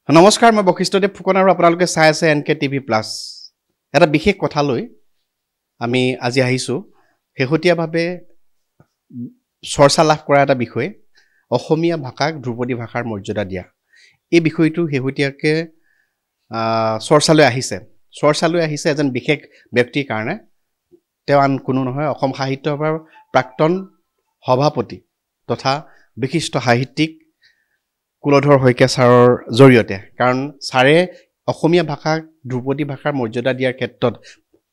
নমস্কাৰ মই বশিষ্ঠদেৱ ফুকন আৰু আপোনালোকে চাই আছে এনকে টিভি প্লাছ এটা বিশেষ কথা লৈ আমি আজি আহিছোঁ শেহতীয়াভাৱে চৰ্চা লাভ কৰা এটা বিষয় অসমীয়া ভাষাক ধ্ৰুপদী ভাষাৰ মৰ্যাদা দিয়া এই বিষয়টো শেহতীয়াকৈ চৰ্চালৈ আহিছে এজন বিশেষ ব্যক্তিৰ কাৰণে তেওঁ আন কোনো নহয় অসম সাহিত্য সভাৰ প্ৰাক্তন সভাপতি তথা বিশিষ্ট সাহিত্যিক কুলধৰ শইকীয়া ছাৰৰ জৰিয়তে কাৰণ ছাৰে অসমীয়া ভাষাক ধ্ৰুপদী ভাষাৰ মৰ্যাদা দিয়াৰ ক্ষেত্ৰত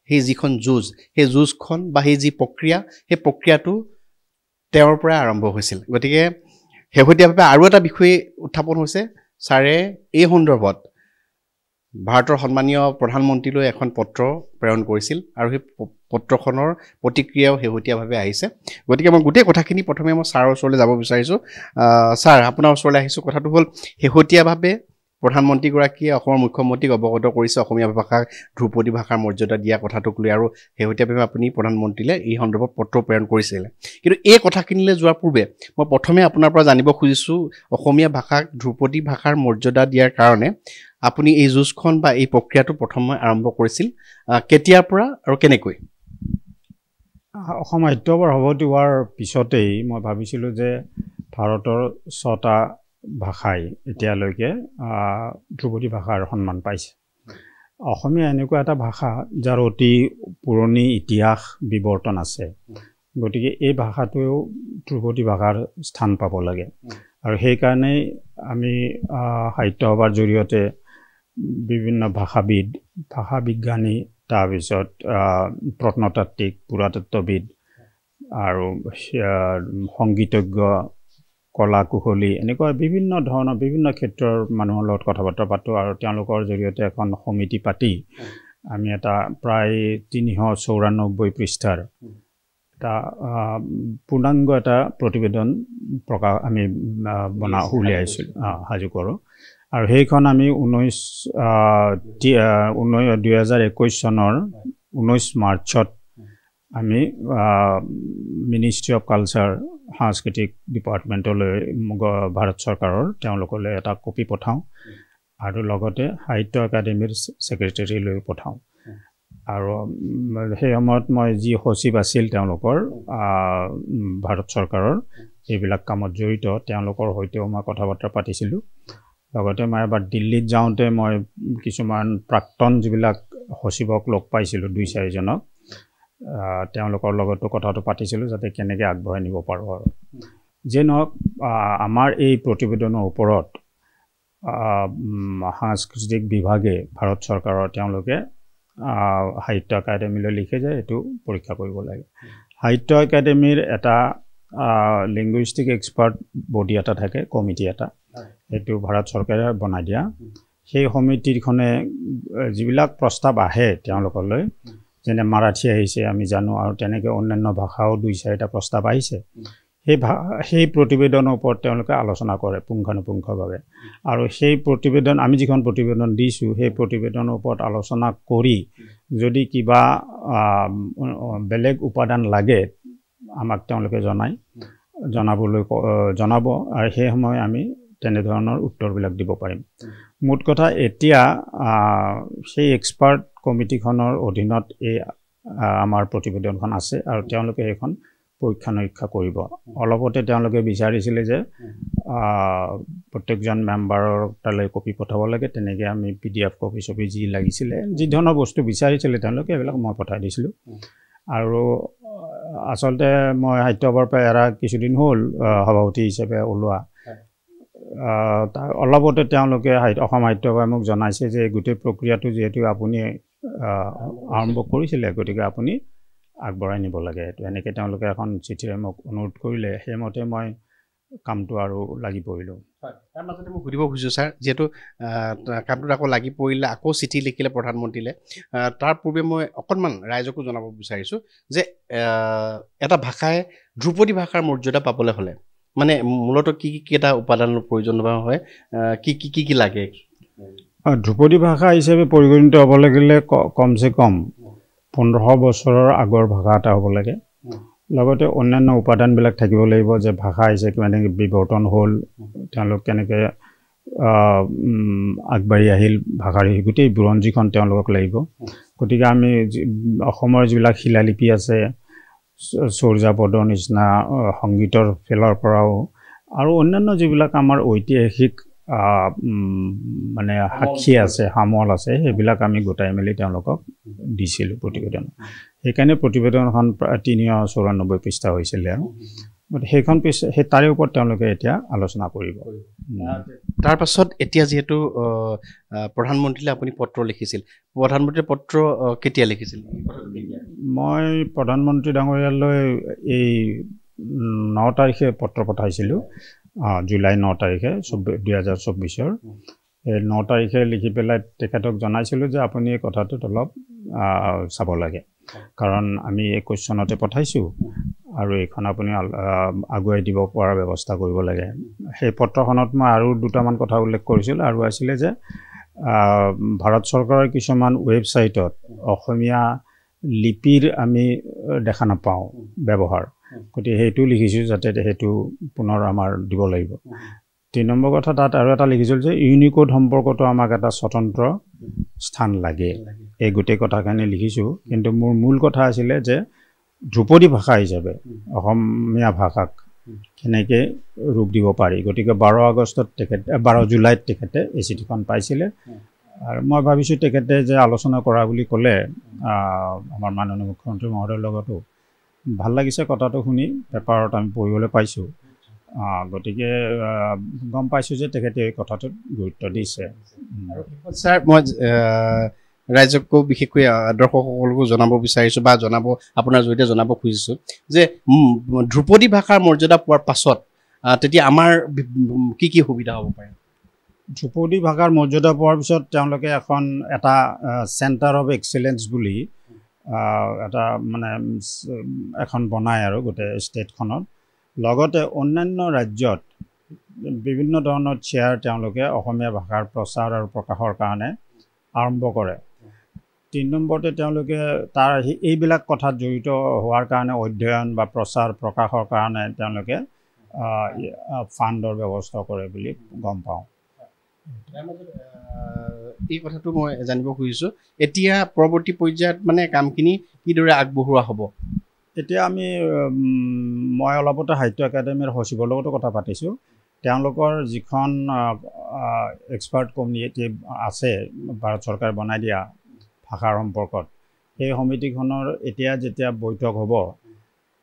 সেই যিখন যুঁজ সেই যুঁজখন বা সেই যি প্ৰক্ৰিয়া সেই প্ৰক্ৰিয়াটো তেওঁৰ পৰাই আৰম্ভ হৈছিল গতিকে শেহতীয়াভাৱে আৰু এটা বিষয় উত্থাপন হৈছে ছাৰে এই সন্দৰ্ভত ভাৰতৰ সন্মানীয় প্ৰধানমন্ত্ৰীলৈ এখন পত্ৰ প্ৰেৰণ কৰিছিল আৰু সেই পত্ৰখনৰ প্ৰতিক্ৰিয়াও শেহতীয়াভাৱে আহিছে গতিকে মই গোটেই কথাখিনি প্ৰথমে মই ছাৰৰ ওচৰলৈ যাব বিচাৰিছোঁ ছাৰ আপোনাৰ ওচৰলৈ আহিছোঁ কথাটো হ'ল শেহতীয়াভাৱে প্ৰধানমন্ত্ৰীগৰাকীয়ে অসমৰ মুখ্যমন্ত্ৰীক অৱগত কৰিছে অসমীয়া ভাষাক ধ্ৰুপদী ভাষাৰ মৰ্যাদা দিয়া কথাটোক লৈ আৰু শেহতীয়াভাৱে আপুনি প্ৰধানমন্ত্ৰীলৈ এই সন্দৰ্ভত পত্ৰ প্ৰেৰণ কৰিছিলে কিন্তু এই কথাখিনিলৈ যোৱাৰ পূৰ্বে মই প্ৰথমে আপোনাৰ পৰা জানিব খুজিছোঁ অসমীয়া ভাষাক ধ্ৰুপদী ভাষাৰ মৰ্যাদা দিয়াৰ কাৰণে আপুনি এই যুঁজখন বা এই প্ৰক্ৰিয়াটো প্ৰথমে আৰম্ভ কৰিছিল কেতিয়াৰ পৰা আৰু কেনেকৈ অসম সাহিত্য সভাৰ সভাপতি হোৱাৰ পিছতেই মই ভাবিছিলোঁ যে ভাৰতৰ 6টা ভাষাই এতিয়ালৈকে ধ্ৰুপদী ভাষাৰ সন্মান পাইছে অসমীয়া এনেকুৱা এটা ভাষা যাৰ অতি পুৰণি ইতিহাস বিৱৰ্তন আছে গতিকে এই ভাষাটোৱেও ধ্ৰুপদী ভাষাৰ স্থান পাব লাগে আৰু সেইকাৰণেই আমি সাহিত্য সভাৰ জৰিয়তে বিভিন্ন ভাষাবিদ ভাষা বিজ্ঞানী তাৰপিছত প্ৰত্নতাত্ত্বিক পুৰাতত্ত্ববিদ আৰু সংগীতজ্ঞ কলা কুশলী এনেকুৱা বিভিন্ন ধৰণৰ বিভিন্ন ক্ষেত্ৰৰ মানুহৰ লগত কথা বতৰা পাতোঁ আৰু তেওঁলোকৰ জৰিয়তে এখন সমিতি পাতি আমি এটা প্ৰায় 394 পৃষ্ঠাৰ এটা পূৰ্ণাংগ এটা প্ৰতিবেদন আমি উলিয়াইছিলোঁ সাজু কৰোঁ আৰু সেইখন আমি 2021 চনৰ 19 মাৰ্চত আমি মিনিষ্ট্ৰী অফ কালচাৰ সাংস্কৃতিক ডিপাৰ্টমেণ্টলৈ ভাৰত চৰকাৰৰ তেওঁলোকলৈ এটা কপি পঠাওঁ আৰু লগতে সাহিত্য একাডেমীৰ ছেক্ৰেটেৰীলৈ পঠাওঁ আৰু সেই সময়ত মই যি সচিব আছিল তেওঁলোকৰ ভাৰত চৰকাৰৰ এইবিলাক কামত জড়িত তেওঁলোকৰ সৈতেও মই কথা বতৰা পাতিছিলোঁ লগতে মই এবাৰ দিল্লীত যাওঁতে মই কিছুমান প্ৰাক্তন যিবিলাক সচিবক লগ পাইছিলোঁ 2-4জনক তেওঁলোকৰ লগতো কথাটো পাতিছিলোঁ যাতে কেনেকৈ আগবঢ়াই নিব পাৰোঁ আৰু যে নহওক আমাৰ এই প্ৰতিবেদনৰ ওপৰত সাংস্কৃতিক বিভাগে ভাৰত চৰকাৰৰ তেওঁলোকে সাহিত্য একাডেমীলৈ লিখে যে এইটো পৰীক্ষা কৰিব লাগে সাহিত্য একাডেমীৰ এটা লিংগুইষ্টিক এক্সপাৰ্ট বডি এটা থাকে কমিটি এটা এইটো ভাৰত চৰকাৰে বনাই দিয়া সেই সমিতিখনে যিবিলাক প্ৰস্তাৱ আহে তেওঁলোকলৈ যেনে মাৰাঠী আহিছে আমি জানো আৰু তেনেকৈ অন্যান্য ভাষাও 2-4টা প্ৰস্তাৱ আহিছে সেই প্ৰতিবেদনৰ ওপৰত তেওঁলোকে আলোচনা কৰে পুংখানুপুংখভাৱে আৰু সেই প্ৰতিবেদন আমি যিখন প্ৰতিবেদন দিছোঁ সেই প্ৰতিবেদনৰ ওপৰত আলোচনা কৰি যদি কিবা বেলেগ উপাদান লাগে আমাক তেওঁলোকে জনাব আৰু সেই সময় আমি তেনেধৰণৰ উত্তৰবিলাক দিব পাৰিম মুঠ কথা এতিয়া সেই এক্সপাৰ্ট কমিটিখনৰ অধীনত এই আমাৰ প্ৰতিবেদনখন আছে আৰু তেওঁলোকে সেইখন পৰীক্ষা নিৰীক্ষা কৰিব অলপতে তেওঁলোকে বিচাৰিছিলে যে প্ৰত্যেকজন মেম্বাৰৰ তালৈ কপি পঠাব লাগে তেনেকৈ আমি PDF কপি ছপি যি লাগিছিলে যি ধৰণৰ বস্তু বিচাৰিছিলে তেওঁলোকে এইবিলাক মই পঠাই দিছিলোঁ আৰু আচলতে মই সাহিত্য সভাৰ পৰা এৰা কিছুদিন হ'ল সভাপতি হিচাপে ওলোৱা তাৰ অলপতে তেওঁলোকে অসম সাহিত্য সভাই মোক জনাইছে যে গোটেই প্ৰক্ৰিয়াটো যিহেতু আপুনি আৰম্ভ কৰিছিলে গতিকে আপুনি আগবঢ়াই নিব লাগে এইটো এনেকৈ তেওঁলোকে এখন চিঠিৰে মোক অনুৰোধ কৰিলে সেইমতে মই কামটো আৰু লাগি পৰিলোঁ তাৰ মাজতে মই সুধিব খুজিছোঁ ছাৰ যিহেতু কামটোত আকৌ লাগি পৰিলে আকৌ চিঠি লিখিলে প্ৰধানমন্ত্ৰীলৈ তাৰ পূৰ্বে মই অকণমান ৰাইজকো জনাব বিচাৰিছোঁ যে এটা ভাষাই ধ্ৰুপদী ভাষাৰ মৰ্যাদা পাবলৈ হ'লে মানে মূলতঃ কি এটা উপাদানৰ প্ৰয়োজন হয় কি লাগে ধ্ৰুপদী ভাষা হিচাপে পৰিগণিত হ'ব লাগিলে কমচে কম 1500 বছৰৰ আগৰ ভাষা এটা হ'ব লাগে লগতে অন্যান্য উপাদানবিলাক থাকিব লাগিব যে ভাষা হিচাপে কেনেকৈ বিৱৰ্তন হ'ল তেওঁলোক কেনেকৈ আগবাঢ়ি আহিল ভাষাৰ গোটেই বুৰঞ্জীখন তেওঁলোকক লাগিব গতিকে আমি অসমৰ যিবিলাক শিলালিপি আছে সূৰ্যাপদৰ নিচিনা সংগীতৰ ফেলৰ পৰাও আৰু অন্যান্য যিবিলাক আমাৰ ঐতিহাসিক মানে সাক্ষী আছে সামল আছে সেইবিলাক আমি গোটাই মেলি তেওঁলোকক দিছিলোঁ প্ৰতিবেদন সেইকাৰণে প্ৰতিবেদনখন 394 পৃষ্ঠা হৈছিলে আৰু সেইখন সেই তাৰে ওপৰত তেওঁলোকে এতিয়া আলোচনা কৰিব তাৰ পাছত এতিয়া যেহেতু প্ৰধানমন্ত্ৰীলৈ আপুনি পত্ৰ লিখিছিল প্ৰধানমন্ত্ৰীৰ পত্ৰ কেতিয়া লিখিছিল মই প্ৰধানমন্ত্ৰী ডাঙৰীয়ালৈ এই 9 তাৰিখে পত্ৰ পঠাইছিলোঁ জুলাই 9 তাৰিখে 2024 এই 9 তাৰিখে লিখি পেলাই তেখেতক জনাইছিলোঁ যে আপুনি এই কথাটোত অলপ চাব লাগে কাৰণ আমি 21 চনতে পঠাইছোঁ আৰু এইখন আপুনি আগুৱাই দিব পৰাৰ ব্যৱস্থা কৰিব লাগে সেই পত্ৰখনত মই আৰু দুটামান কথা উল্লেখ কৰিছিলোঁ আৰু আছিলে যে ভাৰত চৰকাৰৰ কিছুমান ৱেবছাইটত অসমীয়া লিপিৰ আমি দেখা নাপাওঁ ব্যৱহাৰ গতিকে সেইটো লিখিছোঁ যাতে সেইটো পুনৰ আমাৰ দিব লাগিব 3 নম্বৰ কথা তাত আৰু এটা লিখিছিল যে ইউনিকোড সম্পৰ্কটো আমাক এটা স্বতন্ত্ৰ স্থান লাগে এই গোটেই কথাখিনি লিখিছোঁ কিন্তু মোৰ মূল কথা আছিলে যে ধ্ৰুপদী ভাষা হিচাপে অসমীয়া ভাষাক কেনেকৈ ৰূপ দিব পাৰি গতিকে 12 জুলাইত তেখেতে এই চিঠিখন পাইছিলে আৰু মই ভাবিছোঁ তেখেতে যে আলোচনা কৰা বুলি ক'লে আমাৰ মাননীয় মুখ্যমন্ত্ৰী মহোদয়ৰ লগতো ভাল লাগিছে কথাটো শুনি পেপাৰত আমি পঢ়িবলৈ পাইছোঁ গতিকে গম পাইছোঁ যে তেখেতে এই কথাটোত গুৰুত্ব দিছে ছাৰ মই ৰাইজকো বিশেষকৈ দৰ্শকসকলকো জনাব বিচাৰিছোঁ বা আপোনাৰ জৰিয়তে জনাব খুজিছোঁ যে ধ্ৰুপদী ভাষাৰ মৰ্যাদা পোৱাৰ পাছত তেতিয়া আমাৰ কি কি সুবিধা হ'ব পাৰে ধ্ৰুপদী ভাষাৰ মৰ্যাদা পোৱাৰ পিছত তেওঁলোকে এটা চেণ্টাৰ অফ এক্সেলেঞ্চ বুলি এটা মানে এখন বনায় আৰু গোটেই ষ্টেটখনত লগতে অন্যান্য ৰাজ্যত বিভিন্ন ধৰণৰ চেয়াৰ তেওঁলোকে অসমীয়া ভাষাৰ প্ৰচাৰ আৰু প্ৰকাশৰ কাৰণে আৰম্ভ কৰে 3 নম্বৰতে তেওঁলোকে তাৰ এইবিলাক কথাত জড়িত হোৱাৰ কাৰণে অধ্যয়ন বা প্ৰচাৰ প্ৰকাশৰ কাৰণে তেওঁলোকে ফাণ্ডৰ ব্যৱস্থা কৰে বুলি গম পাওঁ এই কথাটো মই জানিব খুজিছোঁ এতিয়া পৰৱৰ্তী পৰ্যায়ত মানে কামখিনি কিদৰে আগবঢ়োৱা হ'ব এতিয়া মই অলপতে সাহিত্য একাডেমীৰ সচিবৰ লগতো কথা পাতিছোঁ তেওঁলোকৰ যিখন এক্সপাৰ্ট কমিটি আছে ভাৰত চৰকাৰে বনাই দিয়া ভাষাৰ সম্পৰ্কত সেই সমিতিখনৰ এতিয়া যেতিয়া বৈঠক হ'ব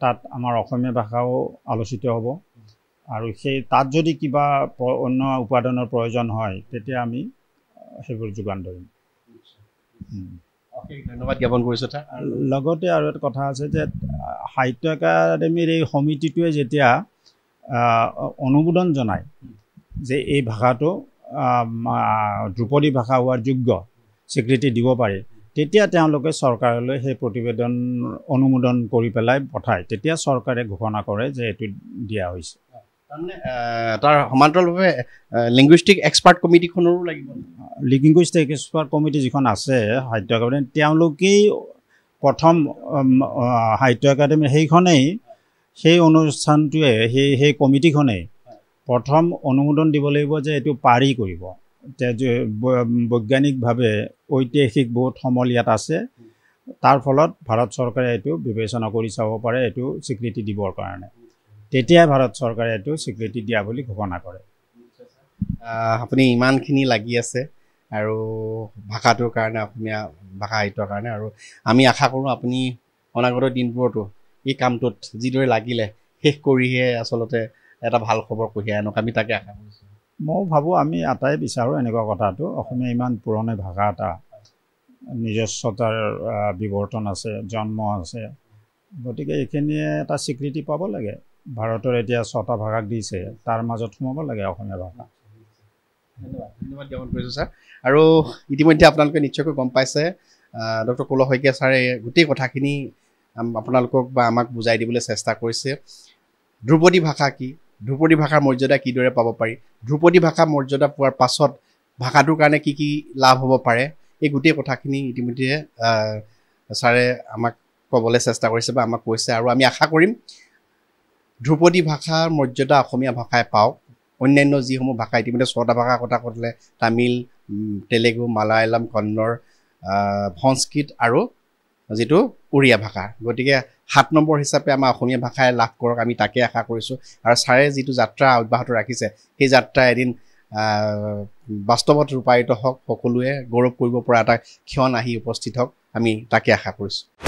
তাত আমাৰ অসমীয়া ভাষাও আলোচিত হ'ব আৰু তাত যদি কিবা অন্য উপাদানৰ প্ৰয়োজন হয় তেতিয়া আমি সেইবোৰ যোগান ধৰিম ধন্যবাদ জ্ঞাপন কৰিছোঁ লগতে আৰু এটা কথা আছে যে সাহিত্য একাডেমীৰ এই সমিতিটোৱে যেতিয়া অনুমোদন জনায় যে এই ভাষাটো ধ্ৰুপদী ভাষা হোৱাৰ যোগ্য স্বীকৃতি দিব পাৰি তেতিয়া তেওঁলোকে চৰকাৰলৈ সেই প্ৰতিবেদন অনুমোদন কৰি পেলাই পঠায় তেতিয়া চৰকাৰে ঘোষণা কৰে যে এইটো দিয়া হৈছে তাৰমানে তাৰ সমান্তৰালভাৱে লিংগুইষ্টিক এক্সপাৰ্ট কমিটিখনৰো লাগিব লিংগুইষ্টিক এক্সপাৰ্ট কমিটি যিখন আছে সাহিত্য একাডেমী তেওঁলোকেই প্ৰথম সাহিত্য একাডেমী সেইখনেই সেই অনুষ্ঠানটোৱে সেই কমিটিখনেই প্ৰথম অনুমোদন দিব লাগিব যে এইটো পাৰি কৰিব বৈজ্ঞানিকভাৱে ঐতিহাসিক বহুত সমল ইয়াত আছে তাৰ ফলত ভাৰত চৰকাৰে এইটো বিবেচনা কৰি চাব পাৰে এইটো স্বীকৃতি দিবৰ কাৰণে তেতিয়াই ভাৰত চৰকাৰে এইটো স্বীকৃতি দিয়া বুলি ঘোষণা কৰে আপুনি ইমানখিনি লাগি আছে আৰু ভাষাটোৰ কাৰণে অসমীয়া ভাষা সাহিত্যৰ কাৰণে আৰু আমি আশা কৰোঁ আপুনি অনাগত দিনবোৰতো এই কামটোত যিদৰে লাগিলে শেষ কৰিহে আচলতে এটা ভাল খবৰ কঢ়িয়াই আনক আমি তাকে আশা কৰিছোঁ মই ভাবোঁ আমি আটাই বিচাৰোঁ এনেকুৱা কথাটো অসমীয়া ইমান পুৰণি ভাষা এটা নিজস্বতাৰ বিৱৰ্তন আছে জন্ম আছে গতিকে এইখিনিয়ে এটা স্বীকৃতি পাব লাগে ভাৰতৰ এতিয়া 6টা ভাষাক দিছে তাৰ মাজত সোমাব লাগে অসমীয়া ভাষা ধন্যবাদ জ্ঞাপন কৰিছোঁ ছাৰ আৰু ইতিমধ্যে আপোনালোকে নিশ্চয়কৈ গম পাইছে ডক্টৰ কুল শইকীয়া ছাৰে গোটেই কথাখিনি আপোনালোকক বা আমাক বুজাই দিবলৈ চেষ্টা কৰিছে ধ্ৰুপদী ভাষা কি ধ্ৰুপদী ভাষাৰ মৰ্যাদা কিদৰে পাব পাৰি ধ্ৰুপদী ভাষা মৰ্যাদা পোৱাৰ পাছত ভাষাটোৰ কাৰণে কি কি লাভ হ'ব পাৰে এই গোটেই কথাখিনি ইতিমধ্যে ছাৰে আমাক ক'বলৈ চেষ্টা কৰিছে বা আমাক কৈছে আৰু আমি আশা কৰিম ধ্ৰুপদী ভাষাৰ মৰ্যাদা অসমীয়া ভাষাই পাওক অন্যান্য যিসমূহ ভাষা ইতিমধ্যে 6টা ভাষাৰ কথা ক'লে তামিল তেলেগু মালায়ালাম কন্নড় সংস্কৃত আৰু যিটো উৰিয়া ভাষা গতিকে 7 নম্বৰ হিচাপে আমাৰ অসমীয়া ভাষাই লাভ কৰক আমি তাকে আশা কৰিছোঁ আৰু ছাৰে যিটো যাত্ৰা অব্যাহত ৰাখিছে সেই যাত্ৰা এদিন বাস্তৱত ৰূপায়িত হওক সকলোৱে গৌৰৱ কৰিব পৰা এটা ক্ষণ আহি উপস্থিত হওক আমি তাকে আশা কৰিছোঁ